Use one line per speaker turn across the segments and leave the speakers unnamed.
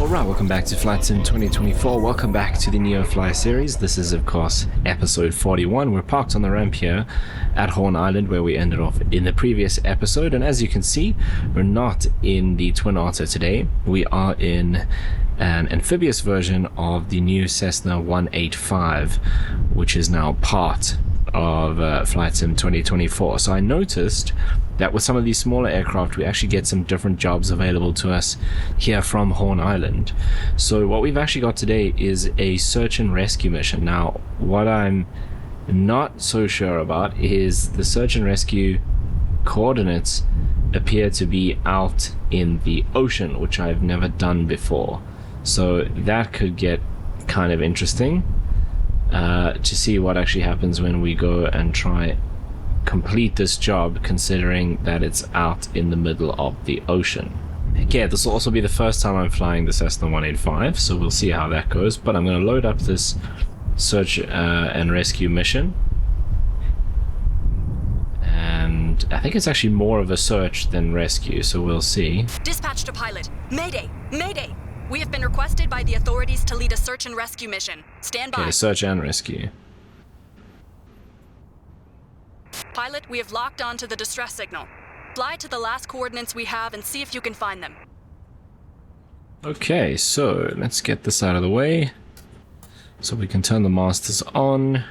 Alright, welcome back to Flight Sim 2024. Welcome back to the Neofly series. This is, of course, episode 41. We're parked on the ramp here at Horn Island, where we ended off in the previous episode. And as you can see, we're not in the Twin Otter today. We are in an amphibious version of the new Cessna 185, which is now part of Flight Sim 2024. So I noticed that with some of these smaller aircraft, we actually get some different jobs available to us here from Horn Island. So what we've actually got today is a search and rescue mission. Now, what I'm not so sure about is the search and rescue coordinates appear to be out in the ocean, which I've never done before. So that could get kind of interesting to see what actually happens when we go and try complete this job, considering that it's out in the middle of the ocean. Yeah, this will also be the first time I'm flying the Cessna 185, so we'll see how that goes. But I'm going to load up this search and rescue mission, and I think it's actually more of a search than rescue, so we'll see.
Dispatch to pilot. Mayday! Mayday! We have been requested by the authorities to lead a search and rescue mission. Stand by.
Okay, search and rescue.
Pilot, we have locked on to the distress signal. Fly to the last coordinates we have and see if you can find them.
Okay, so let's get this out of the way so we can turn the masters on.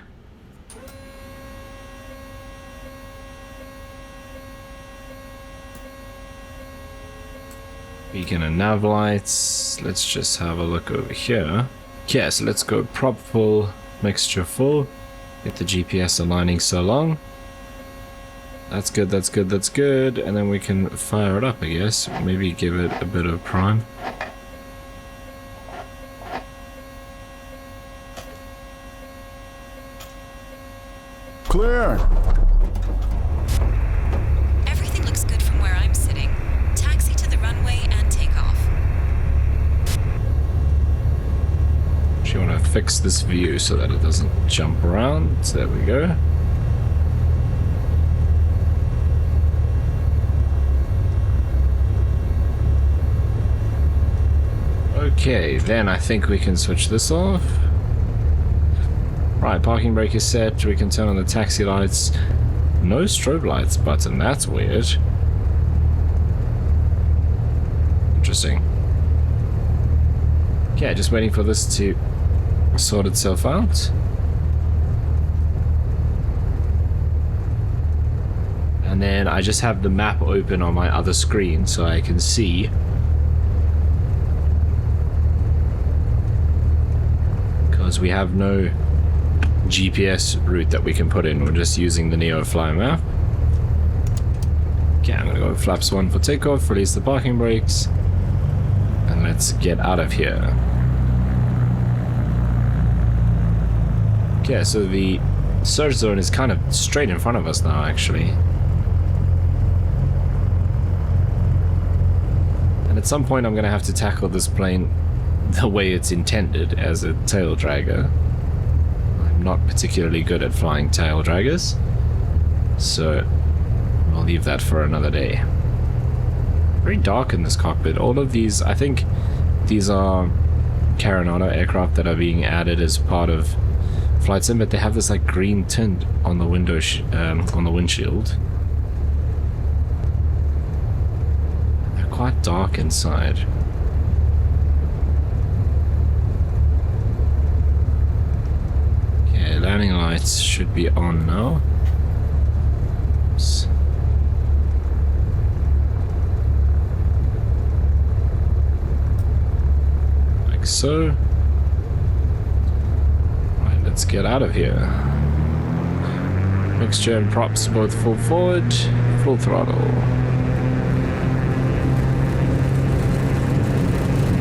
Beacon and nav lights. Let's just have a look over here. Okay, so let's go prop full, mixture full. Get the GPS aligning so long. That's good, that's good, that's good. And then we can fire it up, I guess. Maybe give it a bit of prime.
Clear!
Everything looks good from where I'm sitting. Taxi to the runway and take off.
Actually want to fix this view so that it doesn't jump around. So there we go. Okay, then I think we can switch this off. Right, parking brake is set. We can turn on the taxi lights. No strobe lights button, that's weird. Interesting. Okay, just waiting for this to sort itself out. And then I just have the map open on my other screen so I can see we have no GPS route that we can put in. We're just using the Neofly map. Okay, I'm gonna go flaps 1 for takeoff, release the parking brakes, and let's get out of here. Okay, so the search zone is kind of straight in front of us now, actually. And at some point I'm gonna have to tackle this plane the way it's intended, as a tail dragger. I'm not particularly good at flying tail draggers, so I'll leave that for another day. Very dark in this cockpit. All of these, I think these are Carinata aircraft that are being added as part of Flight Sim, but they have this like green tint on the window on the windshield. They're quite dark inside. Landing lights should be on now. Oops. Like so. Right, let's get out of here. Mixture and props both full forward, full throttle.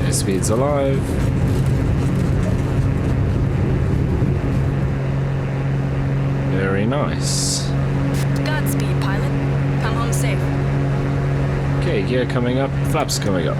Airspeed's alive. Very nice.
Godspeed, pilot. Come home safe.
Okay, gear coming up, flaps coming up.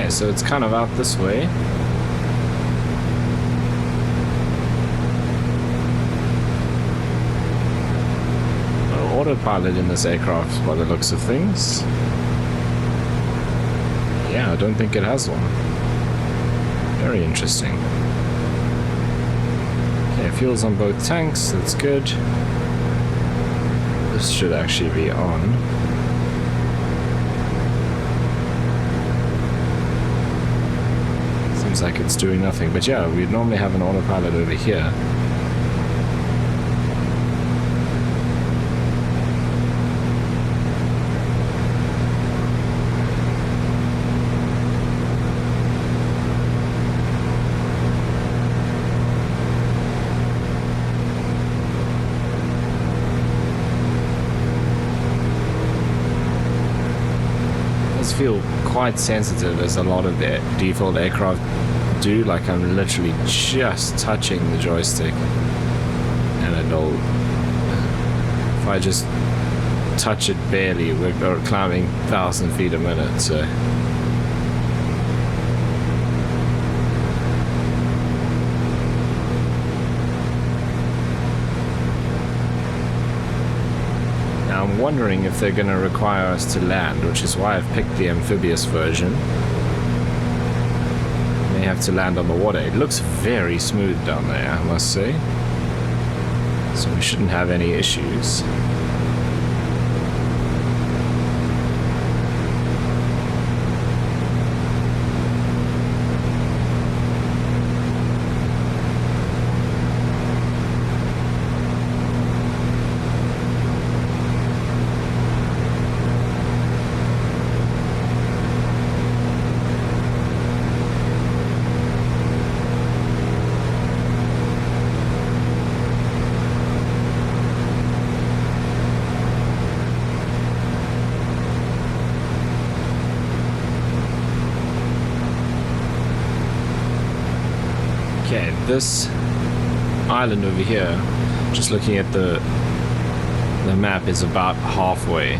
Okay, so it's kind of out this way. No autopilot in this aircraft by the looks of things. Yeah, I don't think it has one. Very interesting. Okay, fuel's on both tanks, that's good. This should actually be on. Seems like it's doing nothing, but yeah, we'd normally have an autopilot over here. Feel quite sensitive, as a lot of the default aircraft do. Like, I'm literally just touching the joystick and it'll, if I just touch it barely, we're climbing 1,000 feet a minute, so I'm wondering if they're going to require us to land, which is why I've picked the amphibious version. May have to land on the water. It looks very smooth down there, I must say. So we shouldn't have any issues. Okay, this island over here, just looking at the map, is about halfway.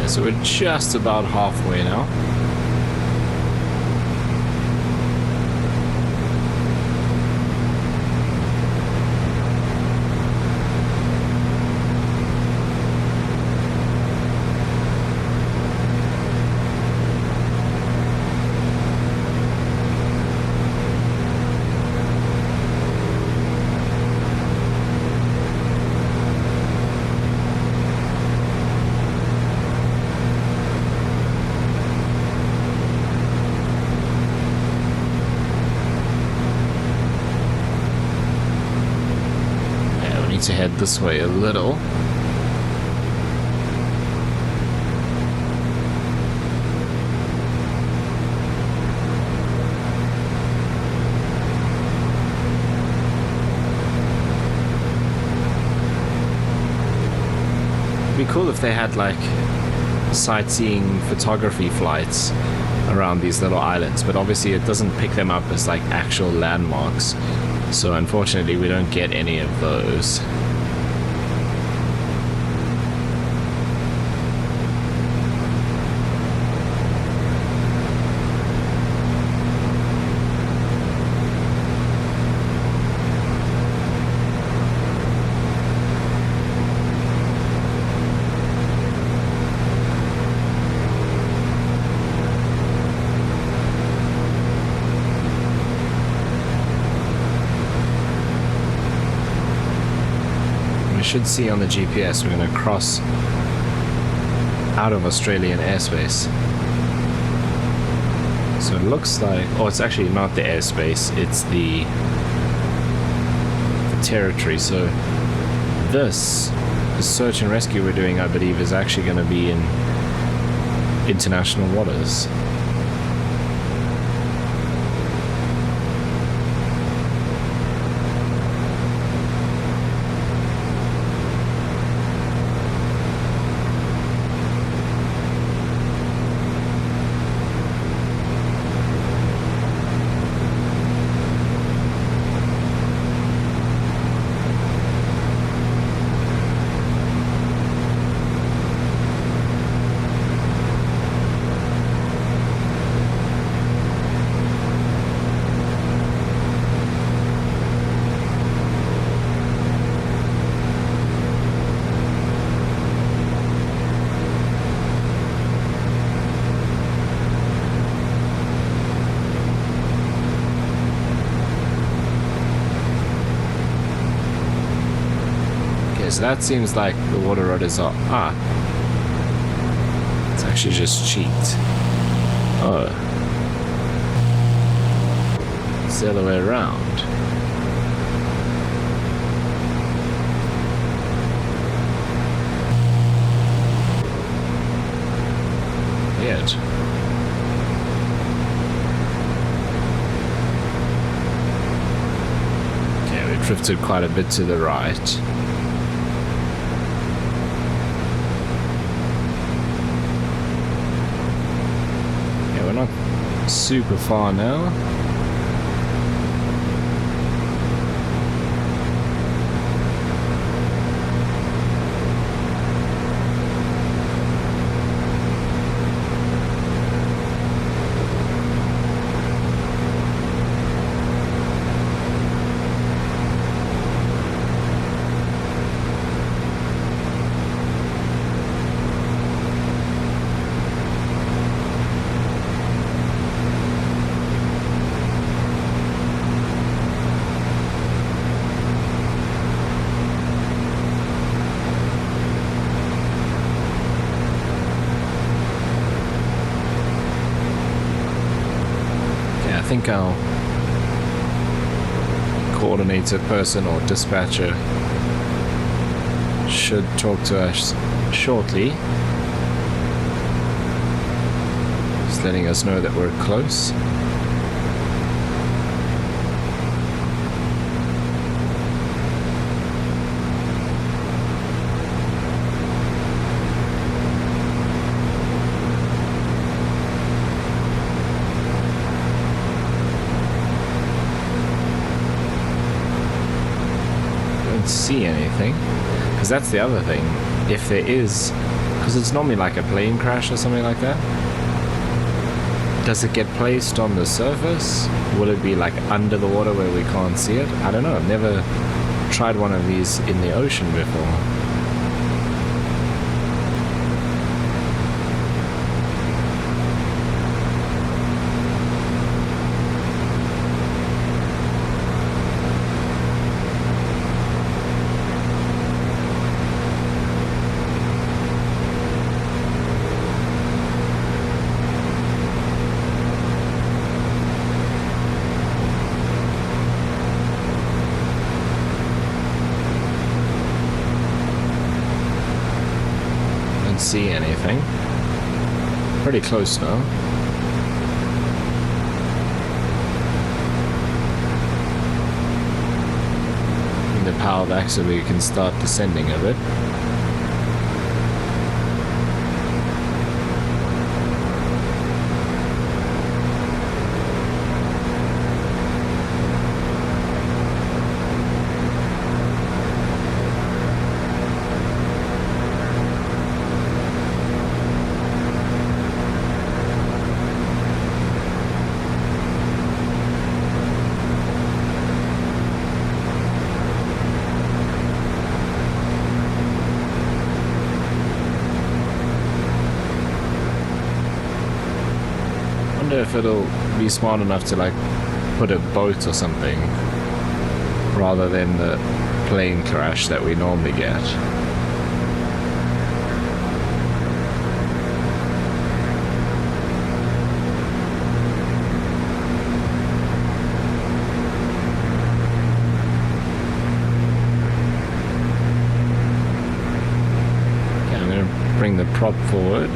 So we're just about halfway now. To head this way a little. It'd be cool if they had like sightseeing photography flights around these little islands, but obviously it doesn't pick them up as like actual landmarks, so unfortunately we don't get any of those. Should see on the GPS we're going to cross out of Australian airspace. So it looks like, oh, it's actually not the airspace, it's the territory. So this search and rescue we're doing, I believe, is actually going to be in international waters. So that seems like the water rodders are... it's actually just cheeked. Oh. It's the other way around. Weird. Okay, we drifted quite a bit to the right. Not super far now. I think our coordinator person or dispatcher should talk to us shortly, just letting us know that we're close. See anything, because that's the other thing. If there is, because it's normally like a plane crash or something like that, does it get placed on the surface? Will it be like under the water where we can't see it? I don't know. I've never tried one of these in the ocean before. See anything. Pretty close now. In the power back so we can start descending a bit. wonder if it'll be smart enough to like put a boat or something rather than the plane crash that we normally get. Okay, I'm going to bring the prop forward.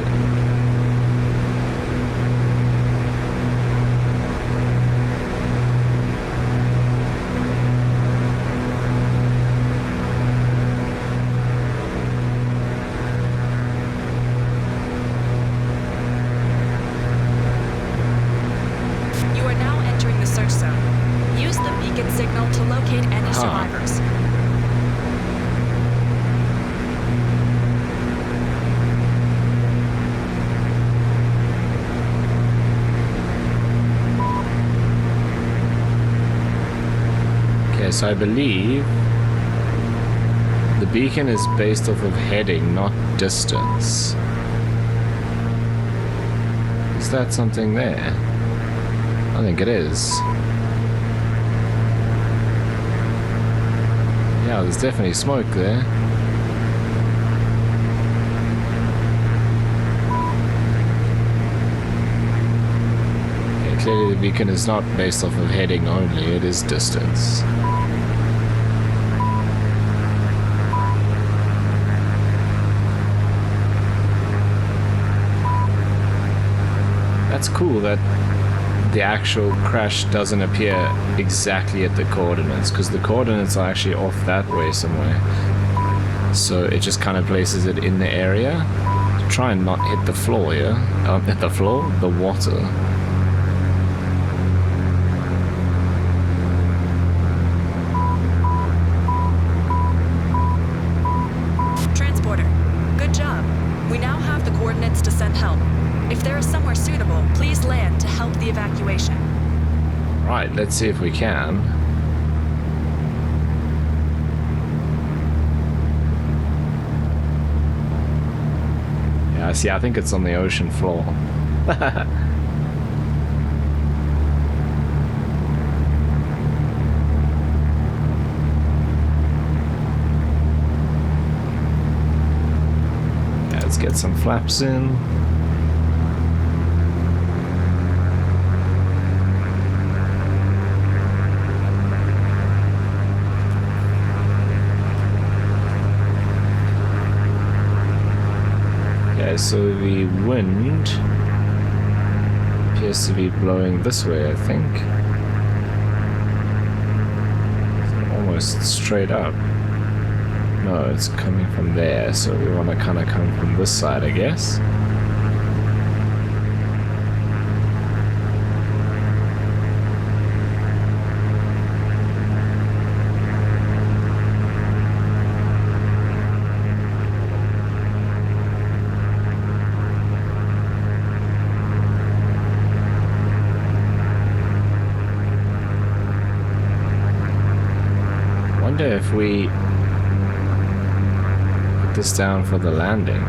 So I believe the beacon is based off of heading, not distance. Is that something there? I think it is. Yeah, there's definitely smoke there. Okay, clearly the beacon is not based off of heading only, it is distance. That's cool that the actual crash doesn't appear exactly at the coordinates, because the coordinates are actually off that way somewhere. So it just kind of places it in the area to try and not hit the floor here. Hit the floor? The water.
Transporter, good job. We now have the coordinates to send help. If there is somewhere suitable, please land to help the evacuation.
Right, let's see if we can. Yeah, see, I think it's on the ocean floor. Yeah, let's get some flaps in. So the wind appears to be blowing this way, I think. Almost straight up. No, it's coming from there, so we want to kind of come from this side, I guess. If we put this down for the landing.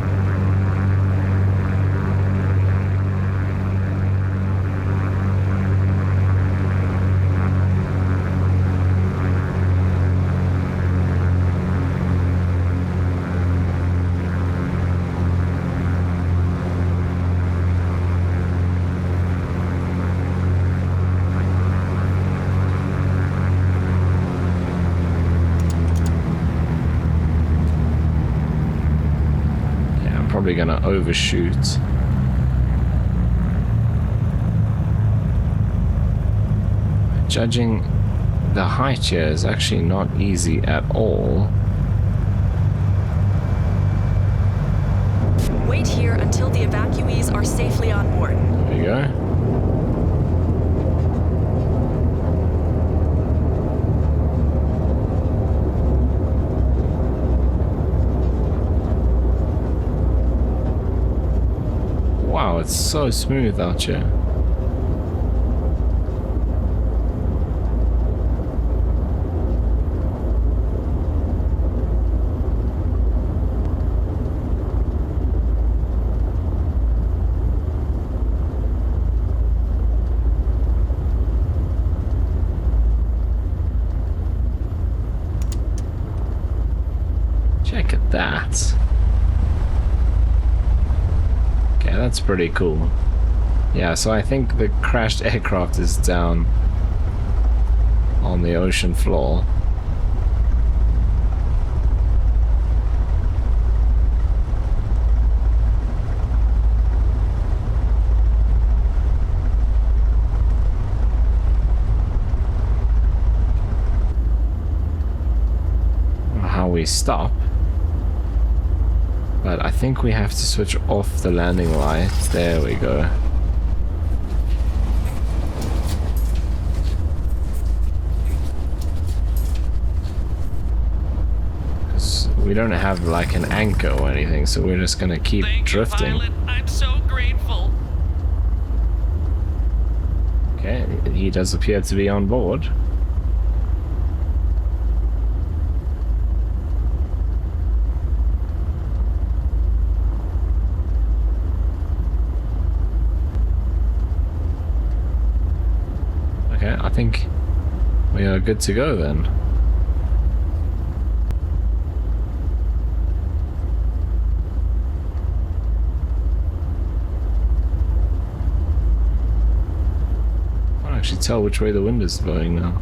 Probably gonna overshoot. Judging the height here is actually not easy at all.
Wait here until the evacuees are safely on board.
There you go. Wow, it's so smooth out here. That's pretty cool. Yeah, so I think the crashed aircraft is down on the ocean floor. How we stop, but I think we have to switch off the landing lights. There we go. We don't have like an anchor or anything, so we're just gonna keep drifting.
Thank you, pilot. I'm so grateful.
Okay, he does appear to be on board. Okay, I think we are good to go then. Actually tell which way the wind is blowing now.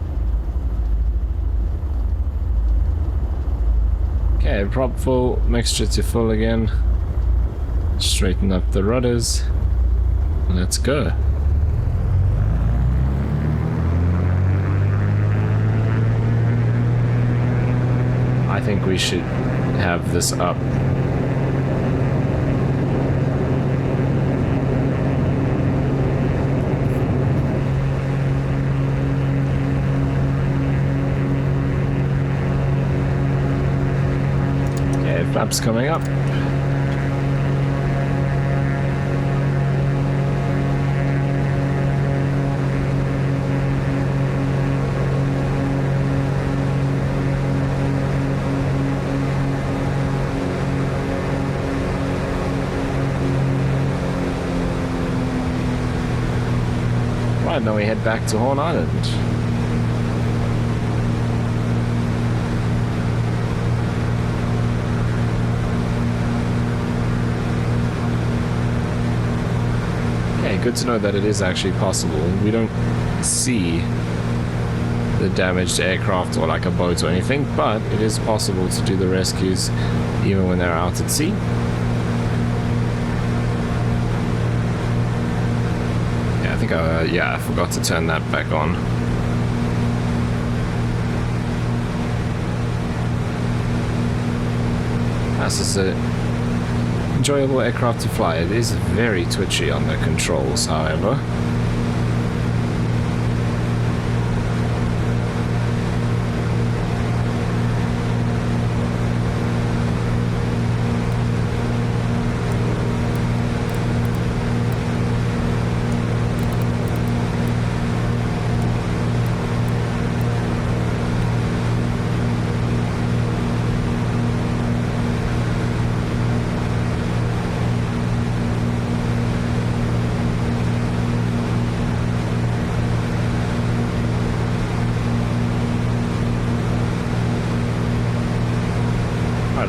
Okay, prop full, mixture to full again. Straighten up the rudders. Let's go. I think we should have this up. Flaps coming up. Right, now we head back to Horn Island. Good to know that it is actually possible. We don't see the damaged aircraft or like a boat or anything, but it is possible to do the rescues even when they're out at sea. Yeah, I think I forgot to turn that back on. This is a enjoyable aircraft to fly. It is very twitchy on the controls, however.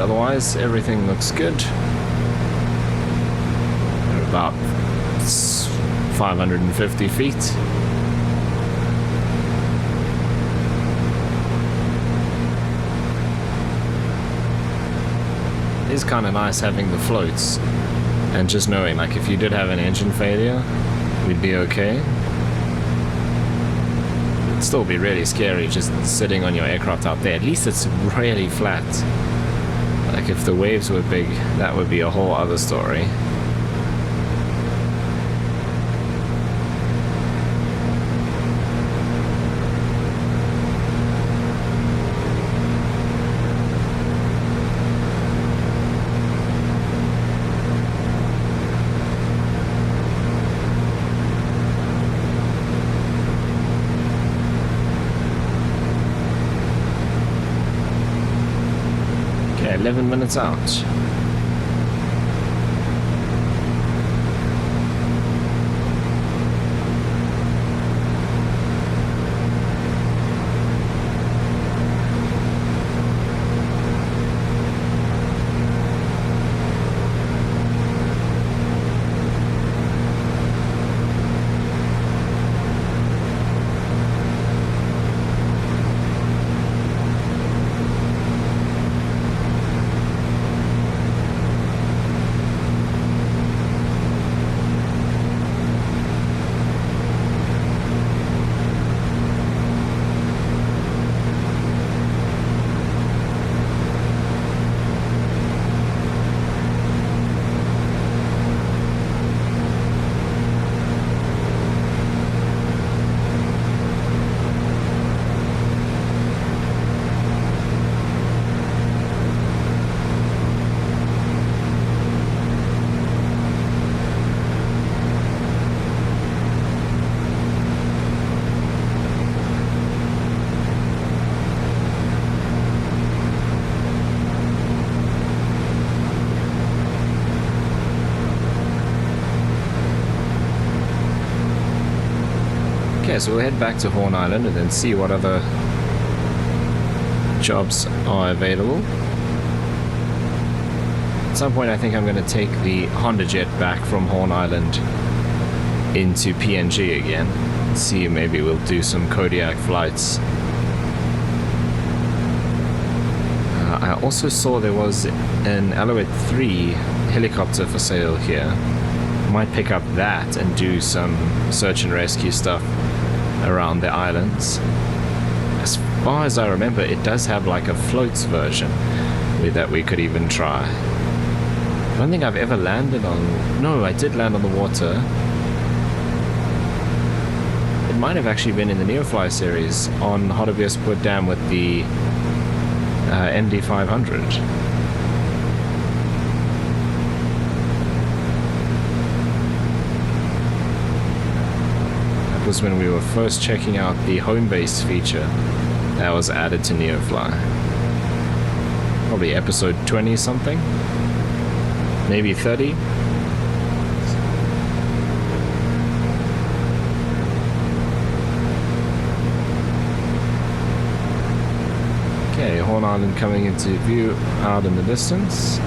Otherwise, everything looks good. We're about 550 feet. It is kind of nice having the floats and just knowing, like, if you did have an engine failure, we'd be okay. It'd still be really scary just sitting on your aircraft out there. At least it's really flat. Like, if the waves were big, that would be a whole other story. Okay, 11 minutes out. Okay, so we'll head back to Horn Island and then see what other jobs are available. At some point I think I'm going to take the Honda Jet back from Horn Island into PNG again. See, maybe we'll do some Kodiak flights. I also saw there was an Alouette 3 helicopter for sale here. Might pick up that and do some search and rescue stuff around the islands. As far as I remember, it does have like a floats version that we could even try. I don't think I've ever landed on... No, I did land on the water. It might have actually been in the Neofly series on Hardebeespoort Dam with the MD500. Was when we were first checking out the home base feature that was added to Neofly. Probably episode 20 something, maybe 30. Okay, Horn Island coming into view out in the distance.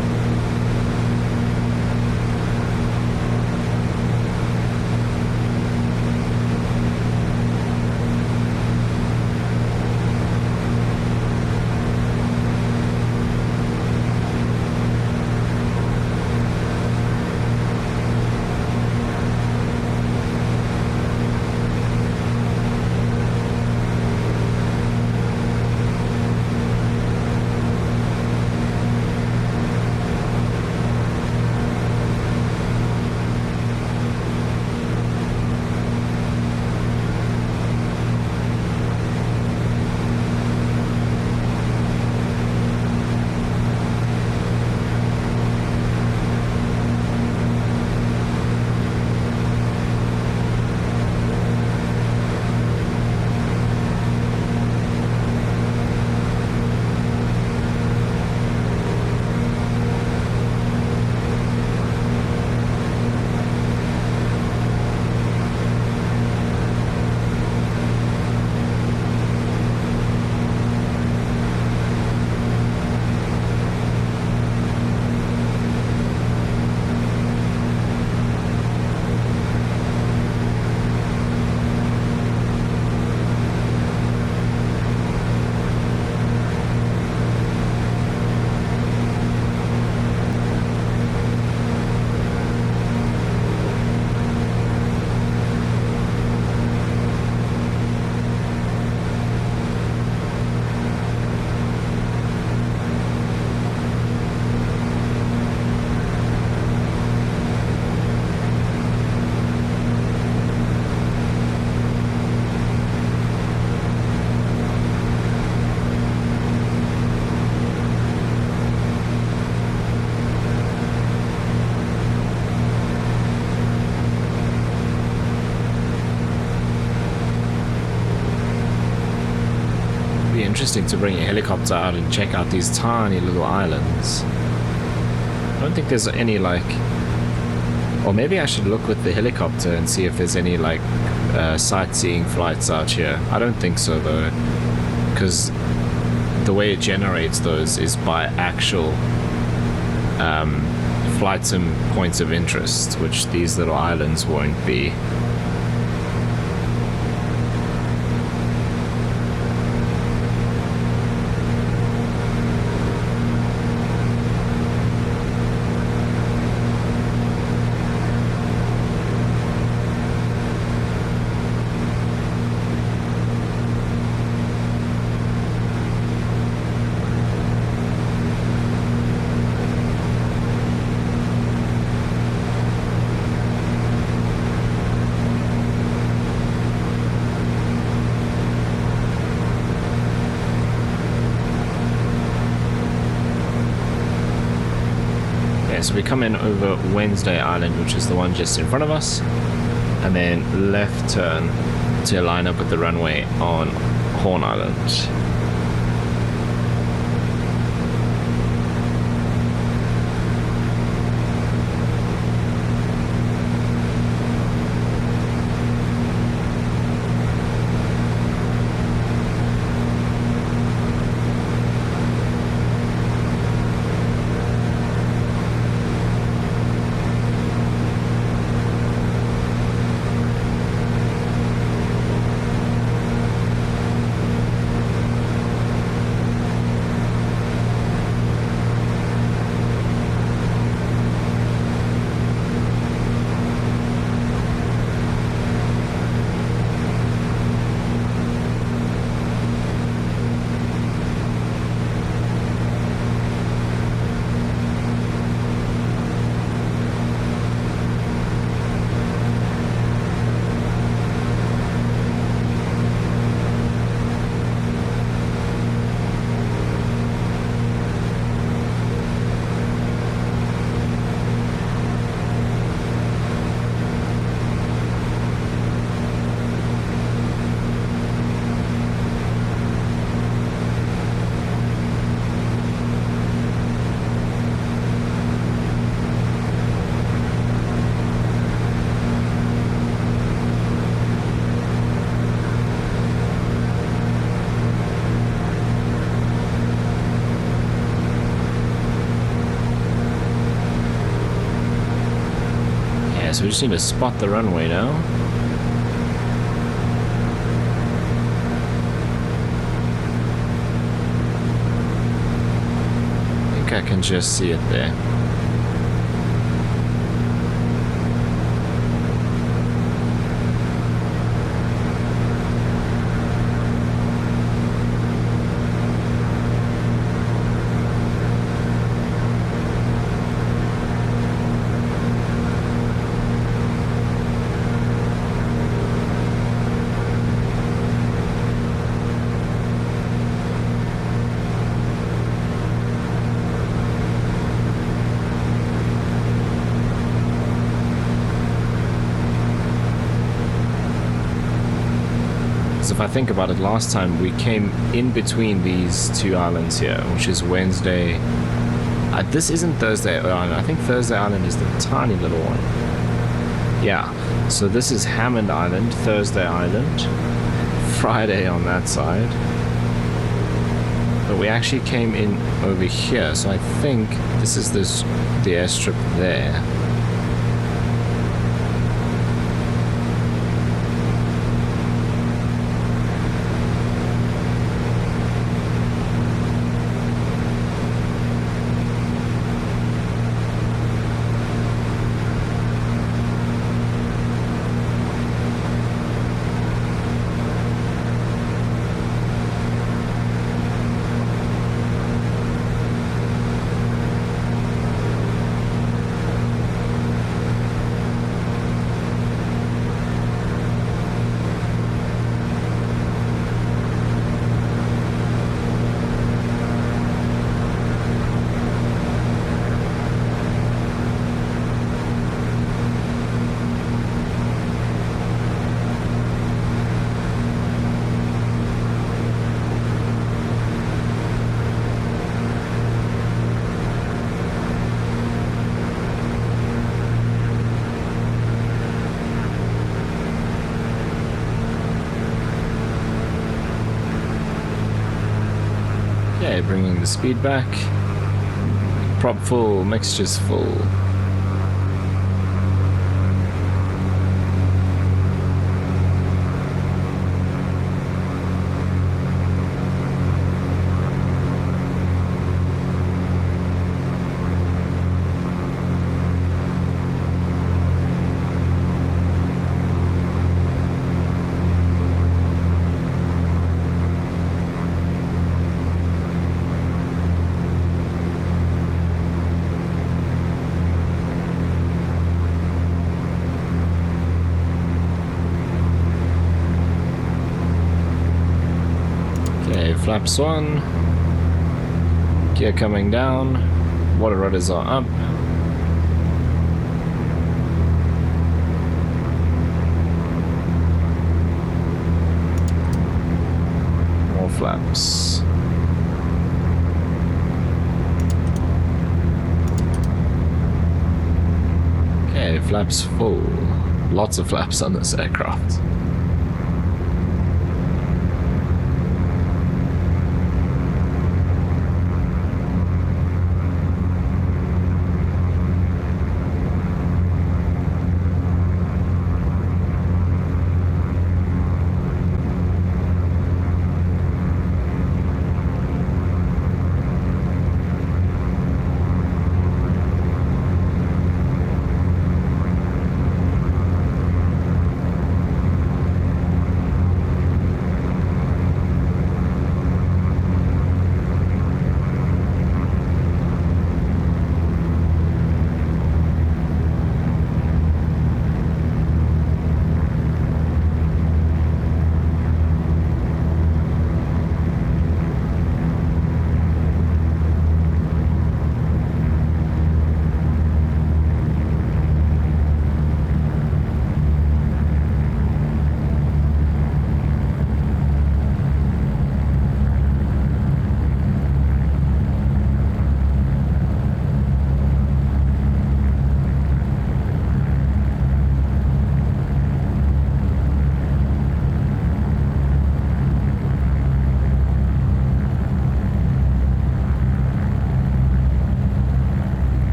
Interesting to bring a helicopter out and check out these tiny little islands. I don't think there's any like, or maybe I should look with the helicopter and see if there's any like sightseeing flights out here. I don't think so though, because the way it generates those is by actual flight sim points of interest, which these little islands won't be. So we come in over Wednesday Island, which is the one just in front of us, and then left turn to line up with the runway on Horn Island. so we just need to spot the runway now. I think I can just see it there. If I think about it, last time we came in between these two islands here, which is Wednesday. This isn't Thursday Island. I think Thursday Island is the tiny little one. Yeah, so this is Hammond Island, Thursday Island, Friday on that side. But we actually came in over here, so I think this is the airstrip there. Okay, bringing the speed back. Prop full, mixture's full. Flaps on, gear coming down, water rudders are up. More flaps. Okay, flaps full. Lots of flaps on this aircraft.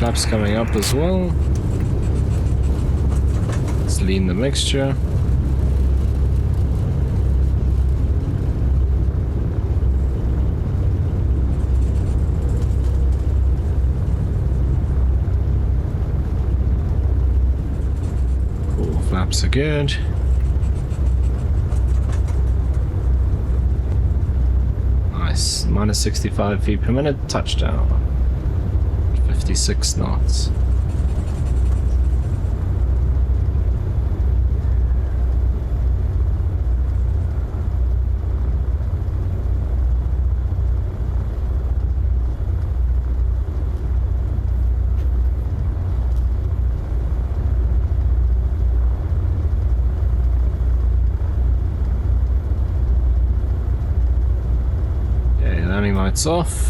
flaps coming up as well. Let's lean the mixture. Cool, flaps are good. Nice, minus 65 feet per minute, touchdown. 56 knots. Okay, landing lights off.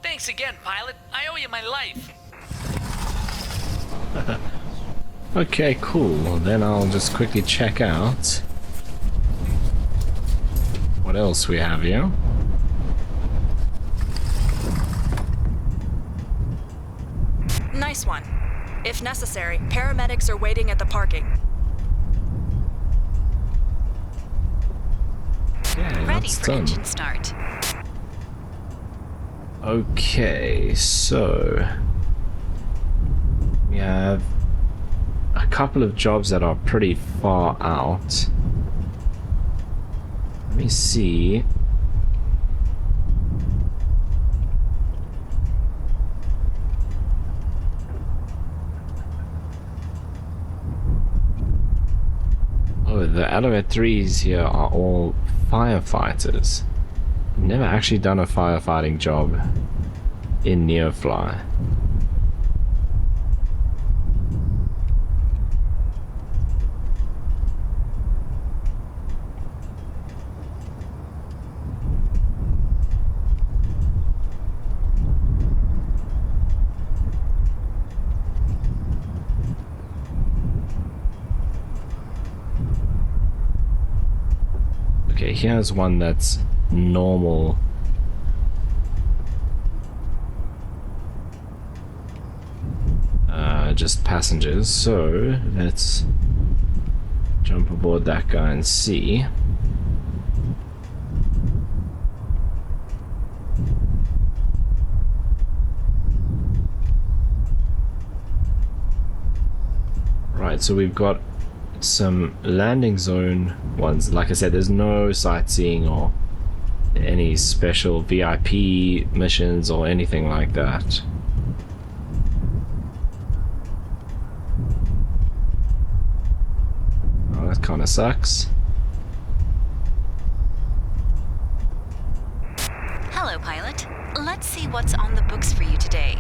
Thanks again, pilot. I owe you my life.
Okay, cool. Then I'll just quickly check out what else we have here.
Nice one. If necessary, paramedics are waiting at the parking.
Okay,
Ready
that's
for
done.
engine start.
Okay, so we have a couple of jobs that are pretty far out. Let me see. Oh, the Alouette 3s here are all firefighters. Never actually done a firefighting job in Neofly. Okay, here's one that's normal. Just passengers, so let's jump aboard that guy and see. Right, so we've got some landing zone ones. Like I said, there's no sightseeing or any special VIP missions or anything like that. Oh, that kind of sucks.
Hello, pilot. Let's see what's on the books for you today.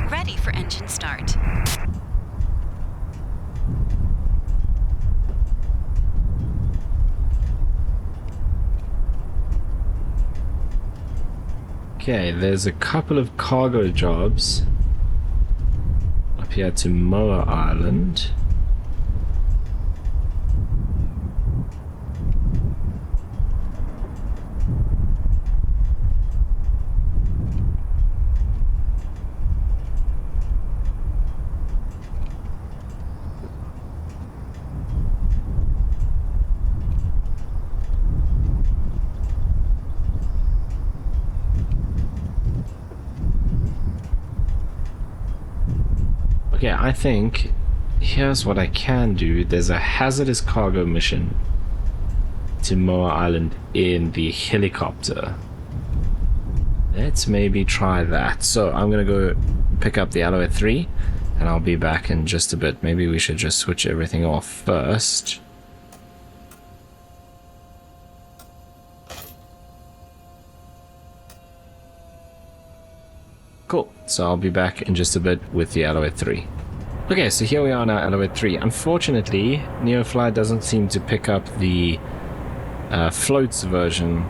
Ready for engine start.
Okay, there's a couple of cargo jobs up here to Moa Island. Okay, I think here's what I can do. There's a hazardous cargo mission to Moa Island in the helicopter. Let's maybe try that. So I'm gonna go pick up the Alouette 3 and I'll be back in just a bit. Maybe we should just switch everything off first. Cool, so I'll be back in just a bit with the Alouette 3. Okay, so here we are now, Alouette 3. Unfortunately, Neofly doesn't seem to pick up the floats version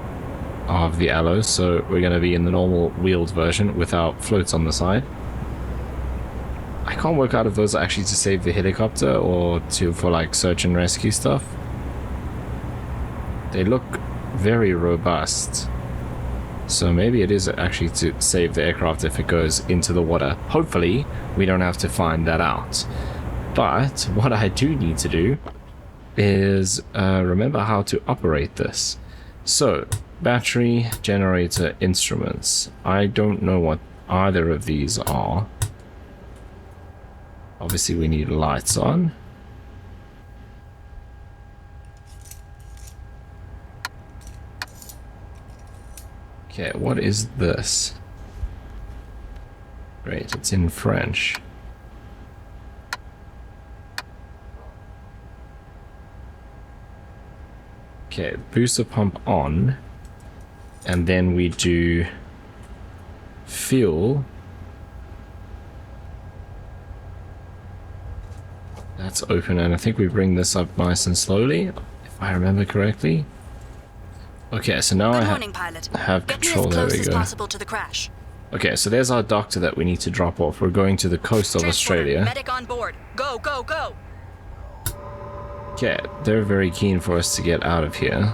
of the Allos, so we're going to be in the normal wheeled version without floats on the side. I can't work out if those are actually to save the helicopter or for like search and rescue stuff. They look very robust. So maybe it is actually to save the aircraft if it goes into the water. Hopefully, we don't have to find that out. But what I do need to do is remember how to operate this. So, battery, generator, instruments. I don't know what either of these are. Obviously, we need lights on. Okay, what is this? Great, it's in French. Okay, booster pump on. And then we do fuel. That's open, and I think we bring this up nice and slowly, if I remember correctly. Okay, so now I have control. There we go.
Possible to the crash.
Okay, so there's our doctor that we need to drop off. We're going to the coast of Australia.
Medic on board. Go, go, go.
Okay, they're very keen for us to get out of here.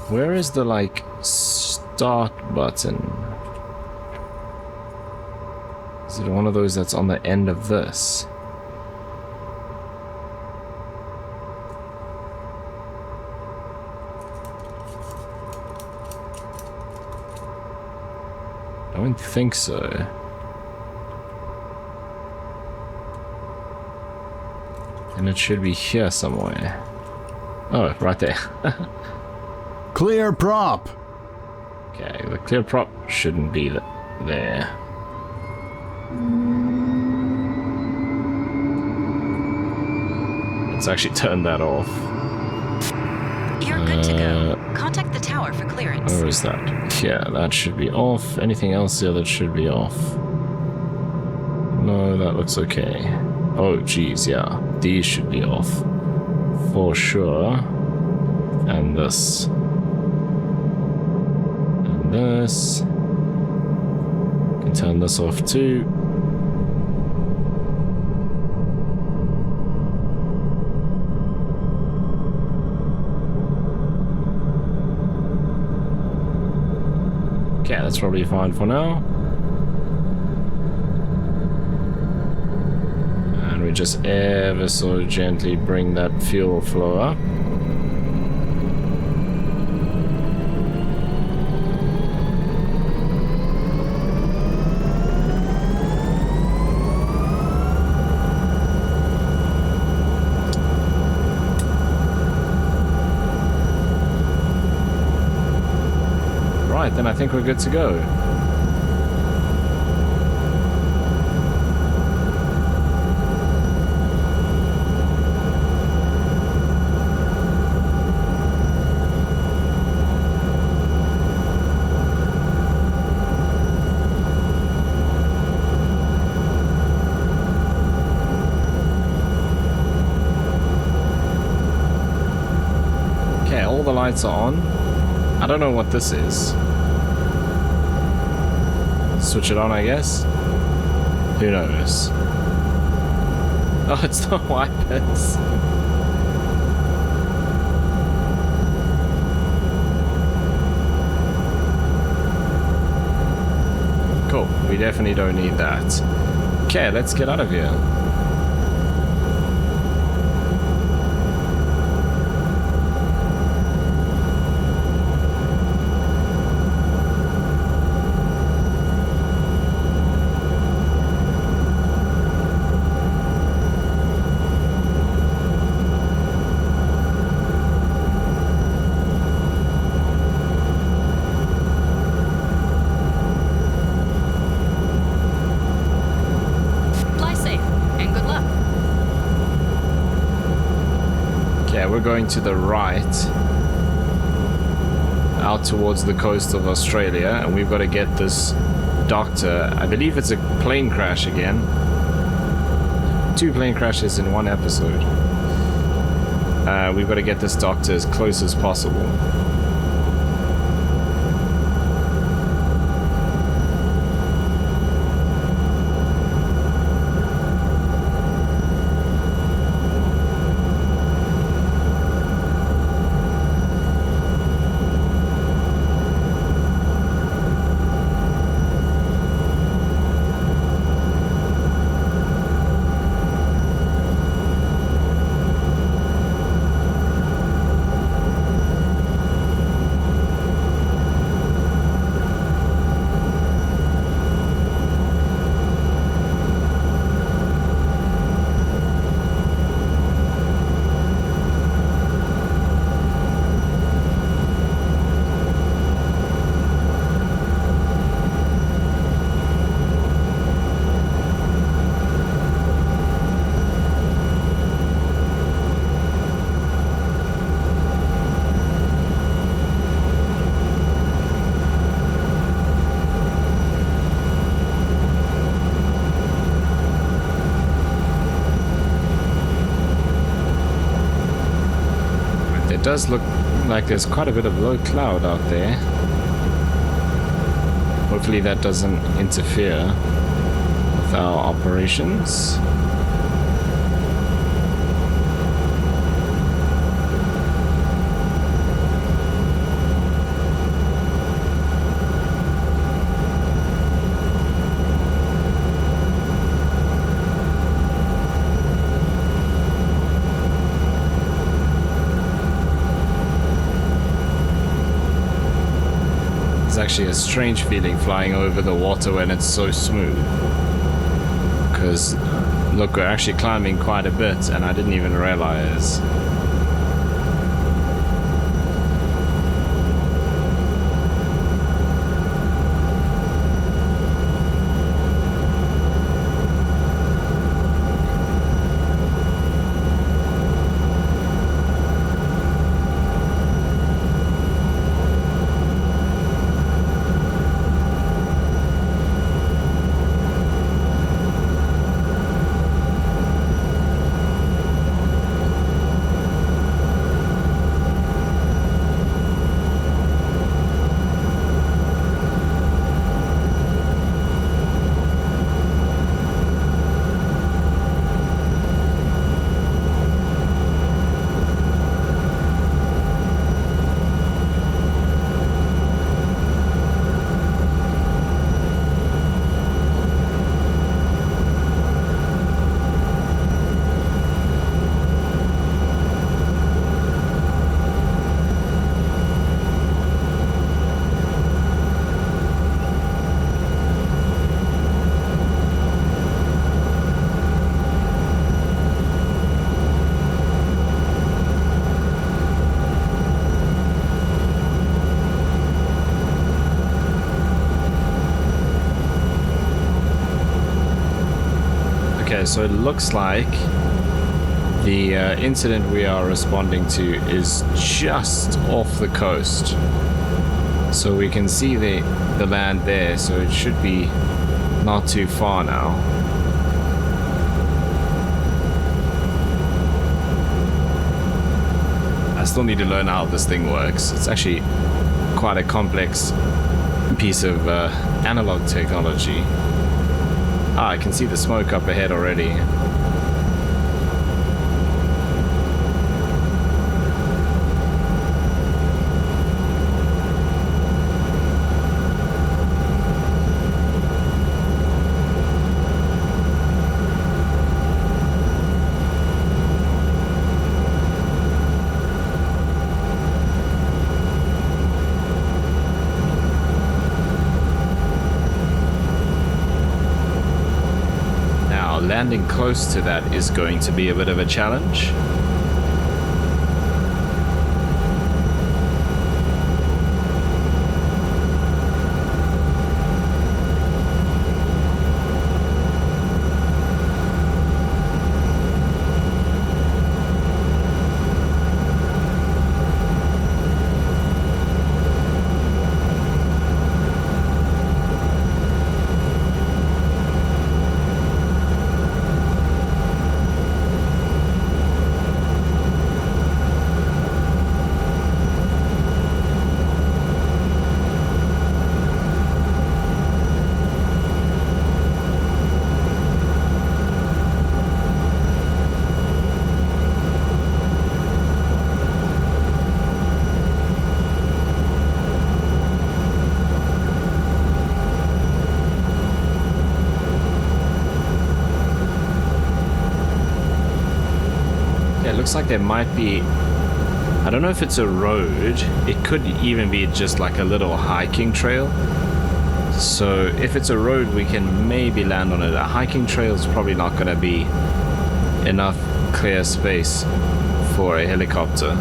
Where is the, like, start button? Is it one of those that's on the end of this? I don't think so. And it should be here somewhere. Oh, right there.
Clear prop.
Okay, the clear prop shouldn't be there. Let's actually turn that off.
You're good to go. Contact the tower for clearance.
Where is that? Yeah, that should be off. Anything else here that should be off? No, that looks okay. Oh, geez, yeah. These should be off. For sure. And this. And this. Can turn this off too. Okay, that's probably fine for now. And we just ever so gently bring that fuel flow up. Right, then I think we're good to go. Okay, all the lights are on. I don't know what this is. Switch it on, I guess. Who knows? Oh, it's not wipers. Cool. We definitely don't need that. Okay, let's get out of here. We're going to the right out towards the coast of Australia, and we've got to get this doctor. I believe it's a plane crash again. 2 plane crashes in 1 episode. We've got to get this doctor as close as possible. It does look like there's quite a bit of low cloud out there. Hopefully that doesn't interfere with our operations. Actually a strange feeling flying over the water when it's so smooth, because look, we're actually climbing quite a bit and I didn't even realize. Okay, so it looks like the incident we are responding to is just off the coast. So we can see the land there, so it should be not too far now. I still need to learn how this thing works. It's actually quite a complex piece of analog technology. Ah, I can see the smoke up ahead already. Landing close to that is going to be a bit of a challenge. Yeah, it looks like there might be... I don't know if it's a road. It could even be just like a little hiking trail. So if it's a road, we can maybe land on it. A hiking trail is probably not going to be enough clear space for a helicopter.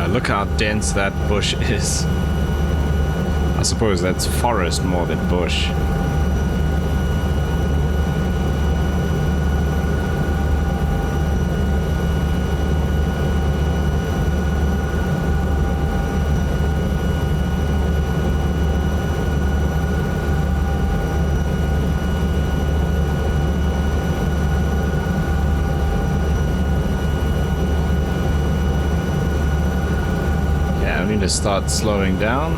Look how dense that bush is. I suppose that's forest more than bush. To start slowing down.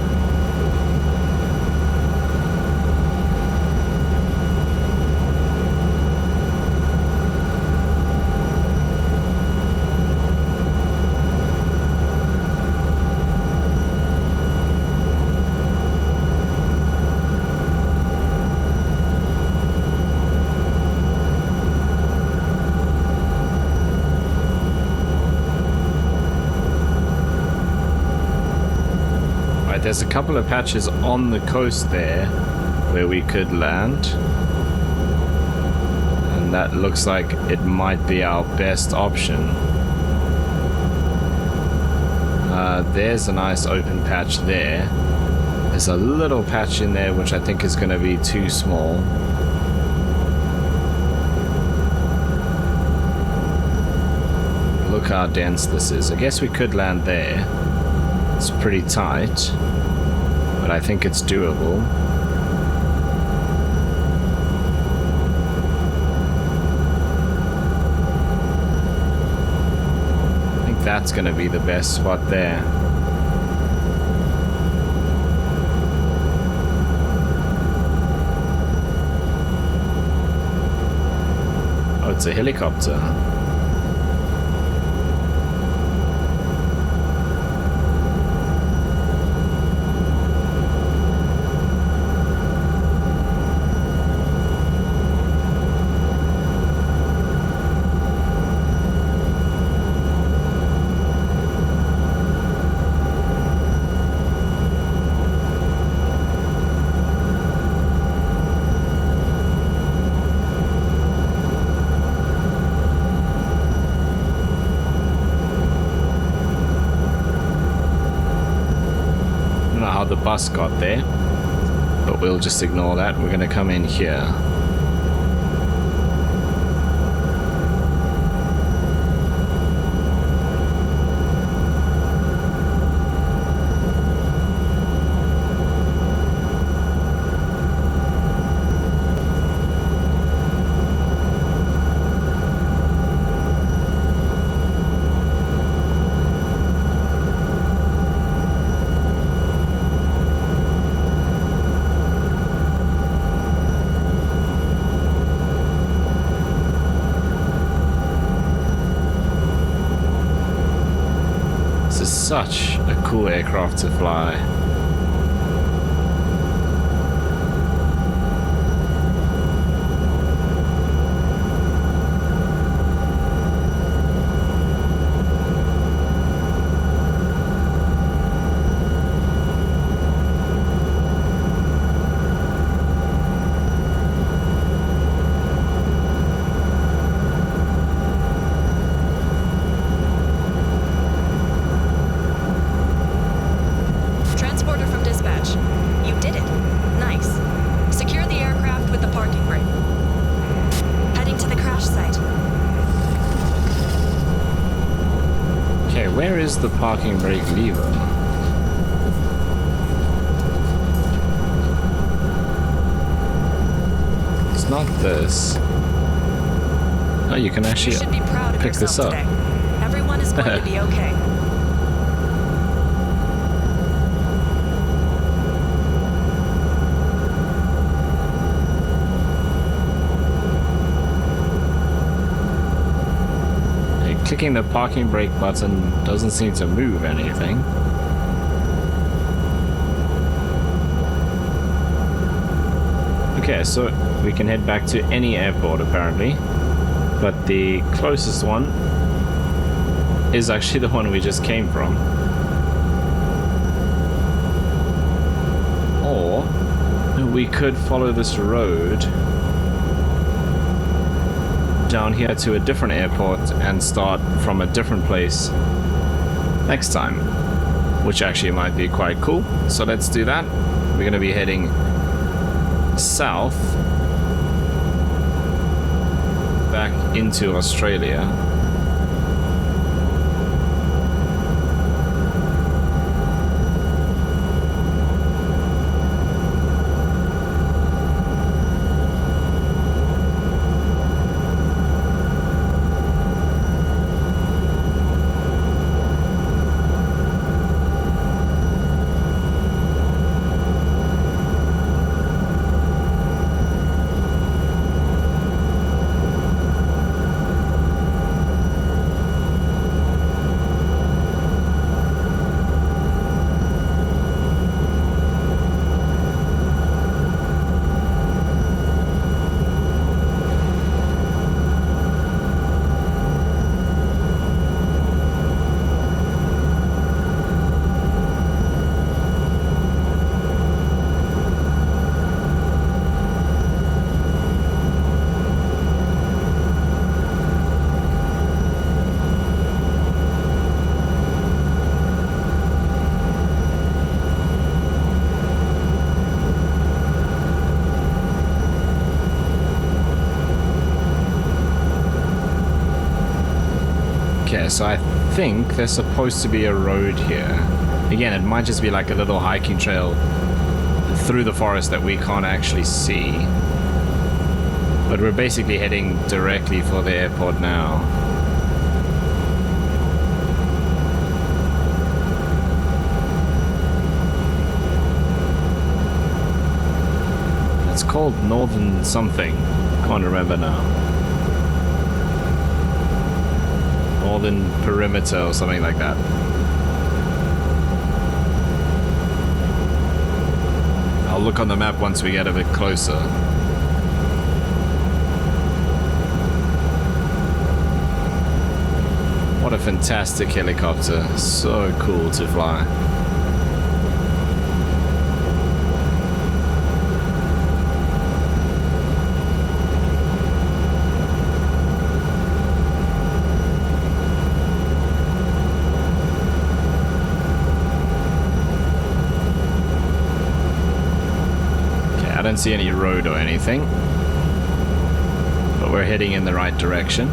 There's a couple of patches on the coast there where we could land, and that looks like it might be our best option. There's a nice open patch there. There's a little patch in there which I think is going to be too small. Look how dense this is. I guess we could land there. It's pretty tight, but I think it's doable. I think that's going to be the best spot there. Oh, it's a helicopter. The bus got there, but we'll just ignore that. We're going to come in here. Such a cool aircraft to fly.
Transport
where is the parking brake lever? It's not this. Oh, you can
You
actually
should be proud of
pick this
yourself
up.
today. Everyone is going to be okay.
Clicking the parking brake button doesn't seem to move anything. Okay, so we can head back to any airport apparently, but the closest one is actually the one we just came from. Or we could follow this road down here to a different airport and start from a different place next time, which actually might be quite cool. So let's do that. We're going to be heading south back into Australia. Okay, so I think there's supposed to be a road here. Again, it might just be like a little hiking trail through the forest that we can't actually see. But we're basically heading directly for the airport now. It's called Northern something. Can't remember now. Northern Perimeter or something like that. I'll look on the map once we get a bit closer. What a fantastic helicopter. So cool to fly. I don't see any road or anything, but we're heading in the right direction.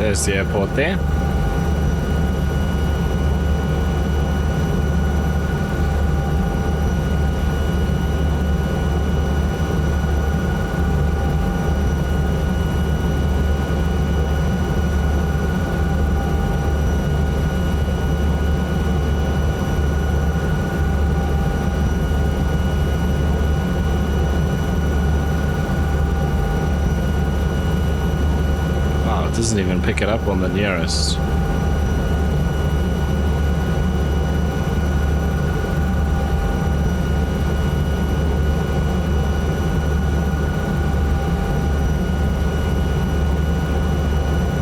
There's the airport there. Doesn't even pick it up on the nearest.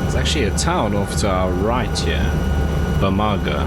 There's actually a town off to our right here, Bamaga.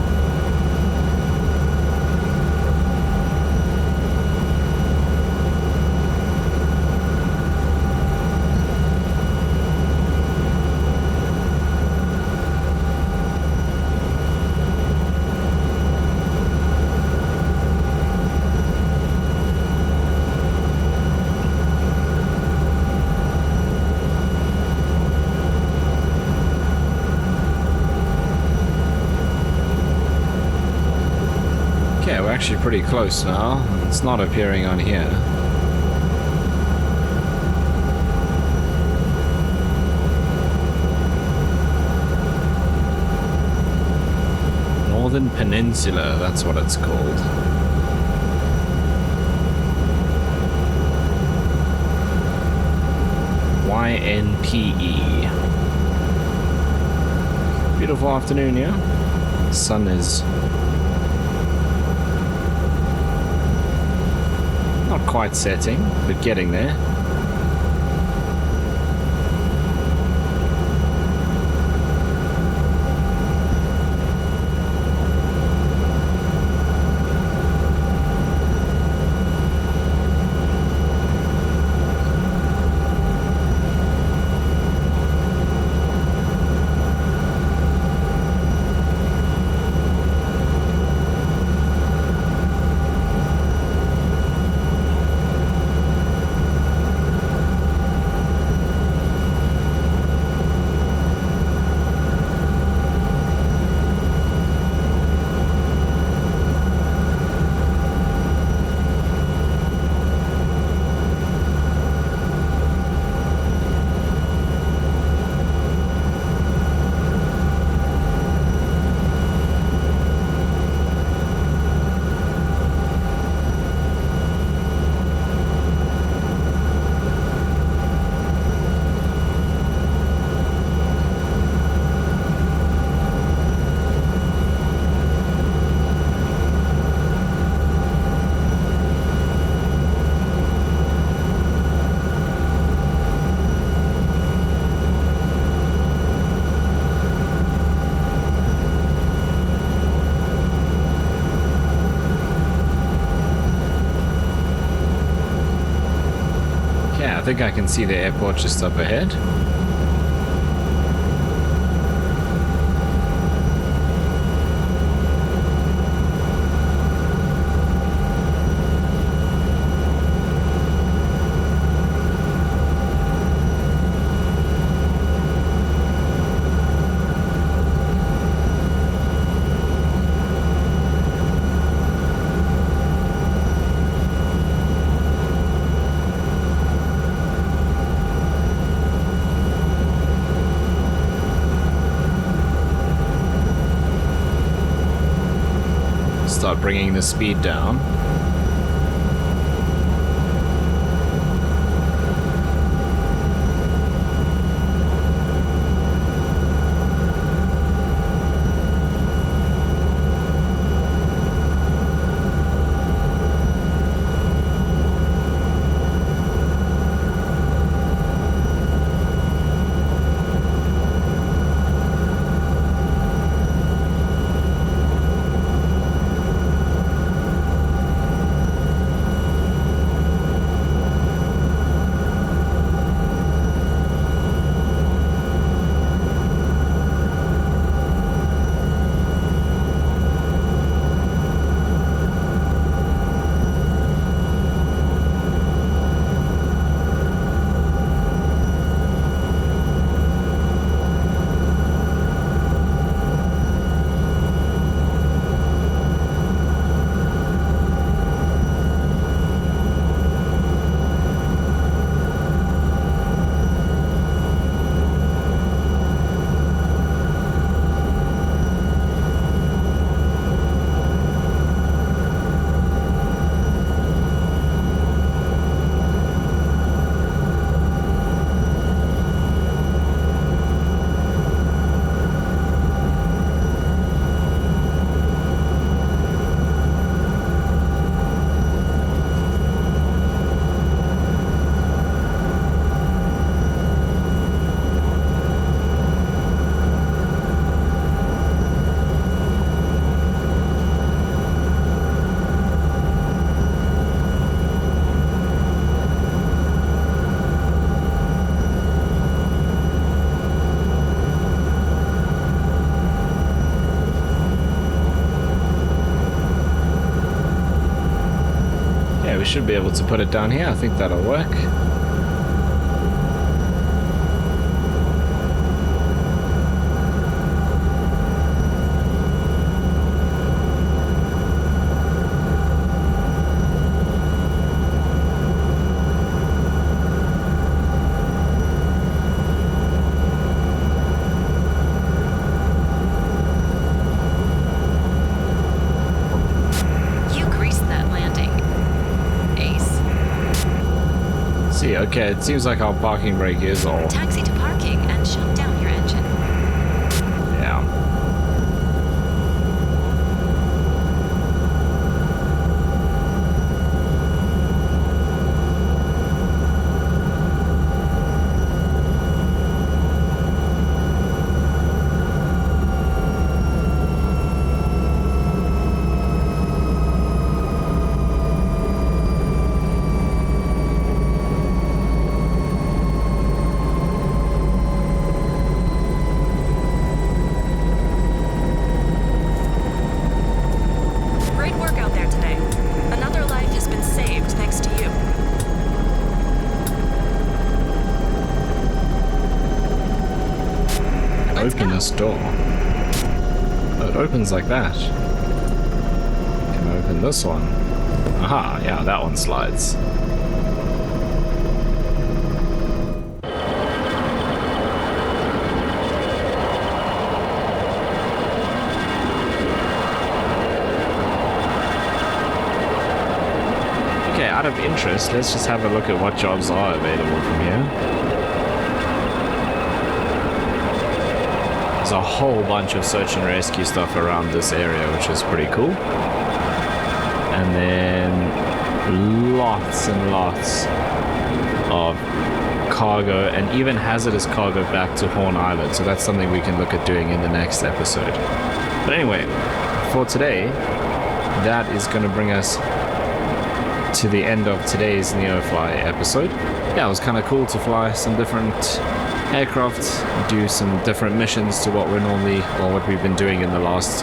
Actually pretty close now. It's not appearing on here. Northern Peninsula, that's what it's called. YNPE. Beautiful afternoon, yeah? The sun is not quite setting, but getting there. I think I can see the airport just up ahead. Start bringing the speed down. should be able to put it down here. I think that'll work. Okay, it seems like our parking brake is all.
Taxi to parking and shut down your engine.
Yeah. Open this door. Oh, it opens like that. Can I open this one? Aha, yeah, that one slides. Okay, out of interest, let's just have a look at what jobs are available from here. There's a whole bunch of search and rescue stuff around this area, which is pretty cool. And then lots and lots of cargo and even hazardous cargo back to Horn Island. So that's something we can look at doing in the next episode. But anyway, for today, that is going to bring us to the end of today's Neofly episode. Yeah, it was kind of cool to fly some different aircraft, do some different missions to what we're normally, or what we've been doing in the last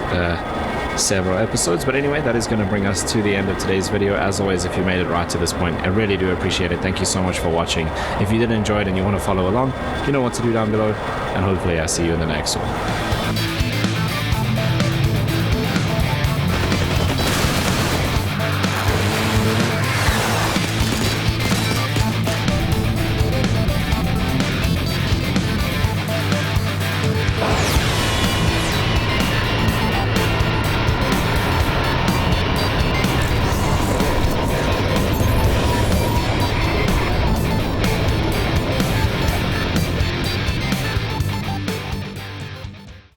several episodes. But anyway, that is going to bring us to the end of today's video. As always, if you made it right to this point, I really do appreciate it. Thank you so much for watching. If you did enjoy it and you want to follow along, you know what to do down below, and hopefully I'll see you in the next one.